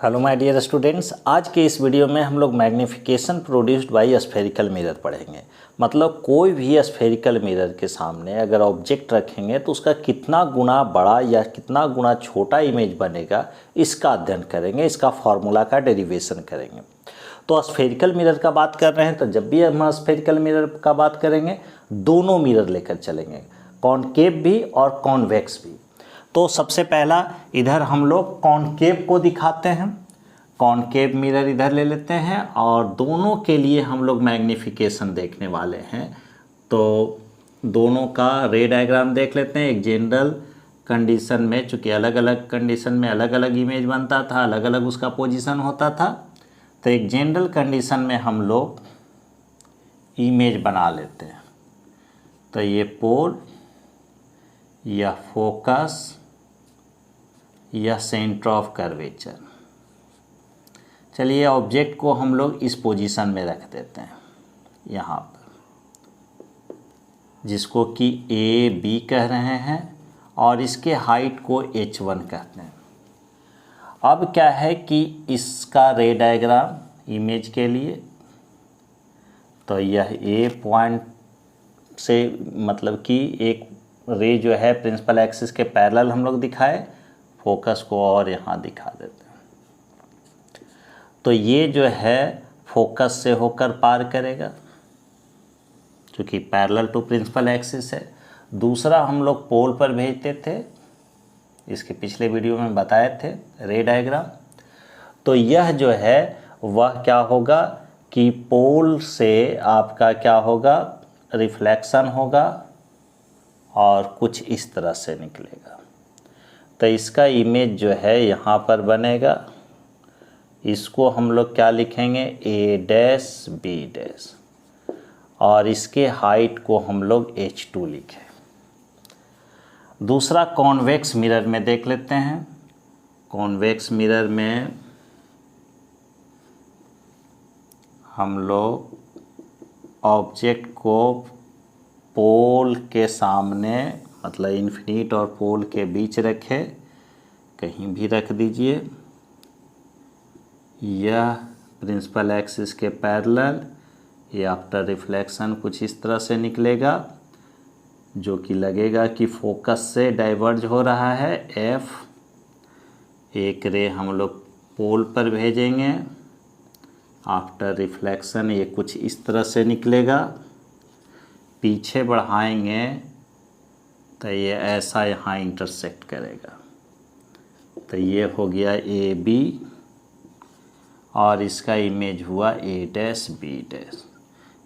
Hello my dear students, आज के इस वीडियो में हम लोग magnification produced by spherical mirror पढ़ेंगे। मतलब कोई भी स्फेरिकल मिरर के सामने अगर ऑब्जेक्ट रखेंगे तो उसका कितना गुना बड़ा या कितना गुना छोटा इमेज बनेगा, इसका अध्ययन करेंगे। इसका फार्मूला का डेरिवेशन करेंगे। तो स्फेरिकल मिरर का बात कर रहे हैं तो जब भी हम स्फेरिकल मिरर का बात करेंगे दोनों मिरर लेकर चलेंगे, कॉनकेव भी और कॉन्वेक्स भी। तो सबसे पहला इधर हम लोग कॉनकेव को दिखाते हैं। कॉनकेव मिरर इधर ले लेते हैं और दोनों के लिए हम लोग मैग्नीफिकेशन देखने वाले हैं। तो दोनों का रे डायग्राम देख लेते हैं। एक जनरल कंडीशन में, चूँकि अलग अलग कंडीशन में अलग अलग इमेज बनता था, अलग अलग उसका पोजीशन होता था, तो एक जनरल कंडीशन में हम लोग इमेज बना लेते हैं। तो ये पोल या फोकस या सेंटर ऑफ कर्वेचर। चलिए ऑब्जेक्ट को हम लोग इस पोजीशन में रख देते हैं यहाँ पर, जिसको कि ए बी कह रहे हैं और इसके हाइट को h1 कहते हैं। अब क्या है कि इसका रे डायग्राम इमेज के लिए, तो यह ए पॉइंट से मतलब कि एक रे जो है प्रिंसिपल एक्सिस के पैरेलल हम लोग दिखाए, फोकस को और यहाँ दिखा देते हैं। तो ये जो है फोकस से होकर पार करेगा क्योंकि पैरेलल टू प्रिंसिपल एक्सिस है। दूसरा हम लोग पोल पर भेजते थे, इसके पिछले वीडियो में बताए थे रे डायग्राम। तो यह जो है वह क्या होगा कि पोल से आपका क्या होगा, रिफ्लेक्शन होगा और कुछ इस तरह से निकलेगा। तो इसका इमेज जो है यहाँ पर बनेगा। इसको हम लोग क्या लिखेंगे, ए डैश बी डैश, और इसके हाइट को हम लोग h2 लिखें। दूसरा कॉन्वेक्स मिरर में देख लेते हैं। कॉन्वेक्स मिरर में हम लोग ऑब्जेक्ट को पोल के सामने, मतलब इन्फिनिट और पोल के बीच रखे, कहीं भी रख दीजिए। यह प्रिंसिपल एक्सिस के पैरेलल, ये आफ्टर रिफ्लेक्शन कुछ इस तरह से निकलेगा, जो कि लगेगा कि फोकस से डाइवर्ज हो रहा है एफ। एक रे हम लोग पोल पर भेजेंगे, आफ्टर रिफ्लेक्शन ये कुछ इस तरह से निकलेगा। पीछे बढ़ाएंगे तो ये ऐसा यहाँ इंटरसेक्ट करेगा। तो ये हो गया ए बी और इसका इमेज हुआ ए डैश बी डैश।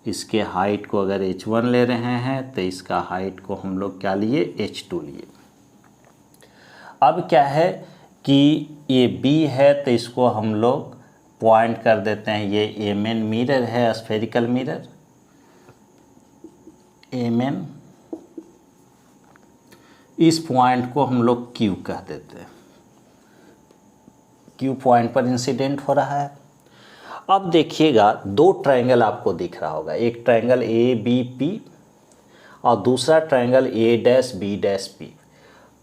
इसके हाइट को अगर h1 ले रहे हैं तो इसका हाइट को हम लोग क्या लिए, h2 लिए। अब क्या है कि ये b है तो इसको हम लोग पॉइंट कर देते हैं। ये एमएन मिरर है, स्फेरिकल मिरर एमएन। इस पॉइंट को हम लोग Q कह देते हैं। Q पॉइंट पर इंसिडेंट हो रहा है। अब देखिएगा दो ट्रायंगल आपको दिख रहा होगा, एक ट्रायंगल ए बी पी और दूसरा triangle A dash B dash P.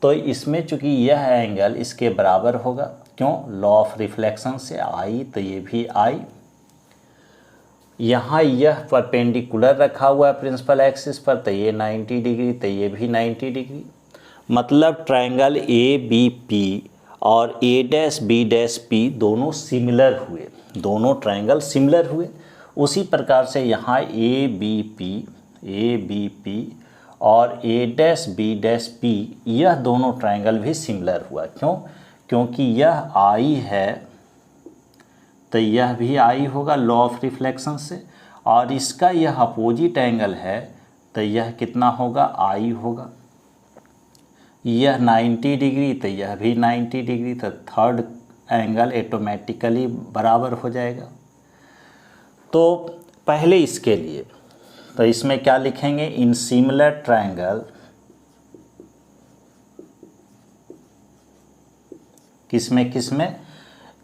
तो इसमें चूंकि यह एंगल इसके बराबर होगा, क्यों, लॉ ऑफ रिफ्लेक्शन से आई, तो ये भी आई। यहाँ यह परपेंडिकुलर रखा हुआ है प्रिंसिपल एक्सिस पर, तो ये 90 डिग्री, तो ये भी 90 डिग्री। मतलब ट्रायंगल ए बी पी और A dash B dash P दोनों सिमिलर हुए, दोनों ट्रायंगल सिमिलर हुए। उसी प्रकार से यहाँ ए बी पी और A dash B dash P, यह दोनों ट्रायंगल भी सिमिलर हुआ। क्यों, क्योंकि यह आई है तो यह भी आई होगा लॉ ऑफ रिफ्लेक्शन से, और इसका यह अपोजिट एंगल है तो यह कितना होगा, आई होगा। यह 90 डिग्री तो यह भी 90 डिग्री, तो थर्ड एंगल ऑटोमेटिकली बराबर हो जाएगा। तो पहले इसके लिए तो इसमें क्या लिखेंगे, इन सिमिलर ट्रायंगल, किसमें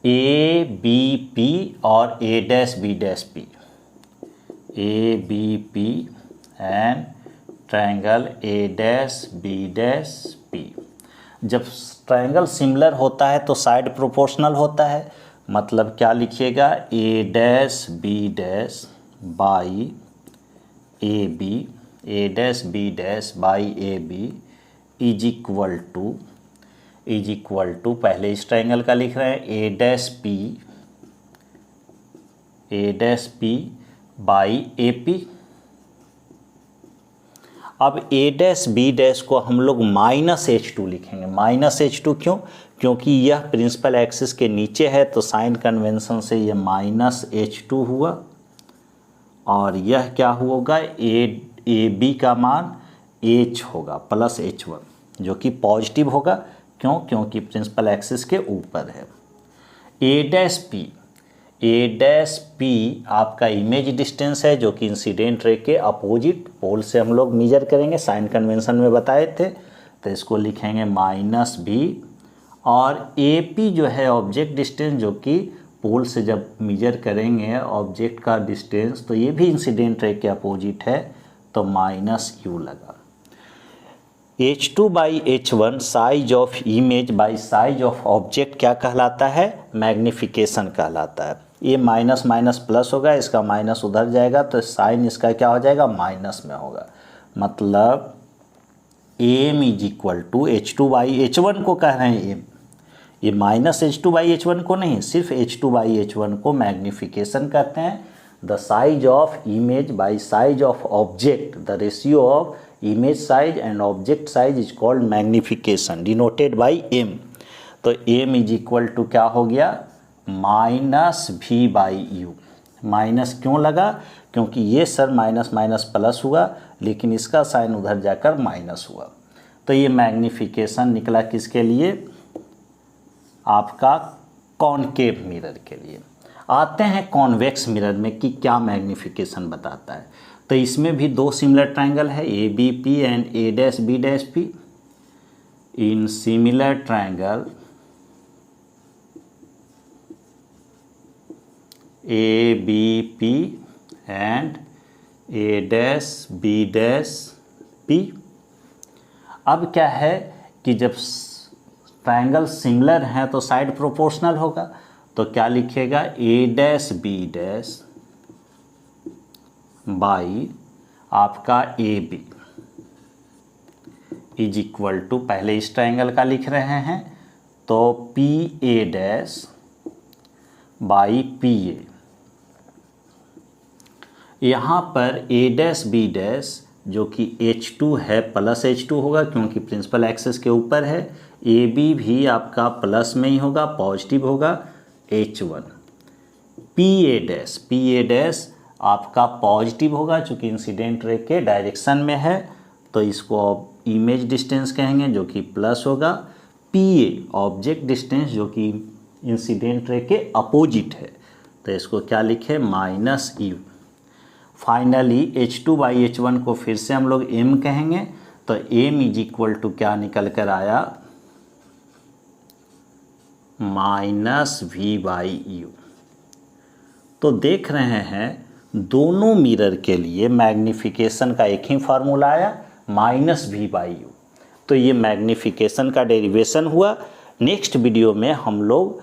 ए बी पी और A dash B dash P, A B P and triangle A dash B dash P. जब ट्रायंगल सिमिलर होता है तो साइड प्रोपोर्शनल होता है, मतलब क्या लिखिएगा, A dash B dash by A B, A dash B dash by A B is equal to पहले इस ट्रायंगल का लिख रहे हैं A dash P by A P. अब ए डैश बी डैश को हम लोग -H2 लिखेंगे। -H2 क्यों? क्योंकि यह प्रिंसिपल एक्सिस के नीचे है, तो साइन कन्वेंशन से यह -H2 हुआ, और यह क्या होगा, ए बी का मान H होगा प्लस H1, जो कि पॉजिटिव होगा। क्यों? क्योंकि प्रिंसिपल एक्सिस के ऊपर है। ए डैश पी आपका इमेज डिस्टेंस है, जो कि इंसिडेंट रे के अपोजिट पोल से हम लोग मेजर करेंगे, साइन कन्वेंशन में बताए थे। तो इसको लिखेंगे -B, और ए पी जो है ऑब्जेक्ट डिस्टेंस, जो कि पोल से जब मेजर करेंगे ऑब्जेक्ट का डिस्टेंस, तो ये भी इंसिडेंट रे के अपोजिट है, तो -U लगा। H2/H1 size of image by size of object क्या कहलाता है, मैग्निफिकेशन कहलाता है। ये माइनस माइनस प्लस होगा, इसका माइनस उधर जाएगा, तो साइन इसका क्या हो जाएगा, माइनस में होगा। मतलब M is equal to H2/H1 को कह रहे हैं एम, ये -H2/H1 को नहीं, सिर्फ H2/H1 को मैग्निफिकेशन कहते हैं। The size of image by size of object, the ratio of image size and object size is called magnification, denoted by M. तो एम इज इक्वल टू क्या हो गया, -V/U। माइनस क्यों लगा? क्योंकि ये सर माइनस माइनस प्लस हुआ, लेकिन इसका साइन उधर जाकर माइनस हुआ। तो ये मैग्निफिकेशन निकला किसके लिए, आपका कॉनकेव मिरर के लिए। आते हैं कॉन्वेक्स मिरर में कि क्या मैग्निफिकेशन बताता है। तो इसमें भी दो सिमिलर ट्रायंगल है, A B P and A dash B dash P. इन similar triangle A B P and A dash B dash P. अब क्या है कि जब ट्रायंगल सिमिलर हैं तो साइड प्रोपोर्शनल होगा, तो क्या लिखेगा, A dash B dash by आपका A B is equal to, पहले इस ट्रायंगल का लिख रहे हैं, तो P A dash by P A. यहाँ पर ए डैश बी डैश जो कि H2 है प्लस H2 होगा, क्योंकि प्रिंसिपल एक्सिस के ऊपर है। ए बी भी आपका प्लस में ही होगा, पॉजिटिव होगा, H1। पी ए डैश आपका पॉजिटिव होगा, चूँकि इंसिडेंट रे के डायरेक्शन में है, तो इसको इमेज डिस्टेंस कहेंगे, जो कि प्लस होगा। पी ए ऑब्जेक्ट डिस्टेंस, जो कि इंसिडेंट रे के अपोजिट है, तो इसको क्या लिखे, -U। फाइनली H2/H1 को फिर से हम लोग m कहेंगे, तो m इज इक्वल टू क्या निकल कर आया, -V/U। तो देख रहे हैं दोनों मिरर के लिए मैग्निफिकेशन का एक ही फार्मूला आया, -V/U। तो ये मैग्निफिकेशन का डेरिवेशन हुआ। नेक्स्ट वीडियो में हम लोग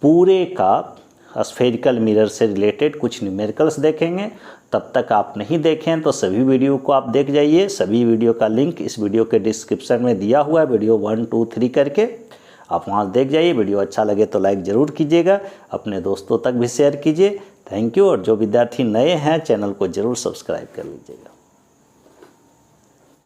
पूरे का स्फेरिकल मिरर से रिलेटेड कुछ न्यूमेरिकल्स देखेंगे। तब तक आप नहीं देखें तो सभी वीडियो को आप देख जाइए। सभी वीडियो का लिंक इस वीडियो के डिस्क्रिप्शन में दिया हुआ है, वीडियो 1 2 3 करके आप वहाँ देख जाइए। वीडियो अच्छा लगे तो लाइक ज़रूर कीजिएगा, अपने दोस्तों तक भी शेयर कीजिए। Thank you. और जो विद्यार्थी नए हैं चैनल को ज़रूर सब्सक्राइब कर लीजिएगा।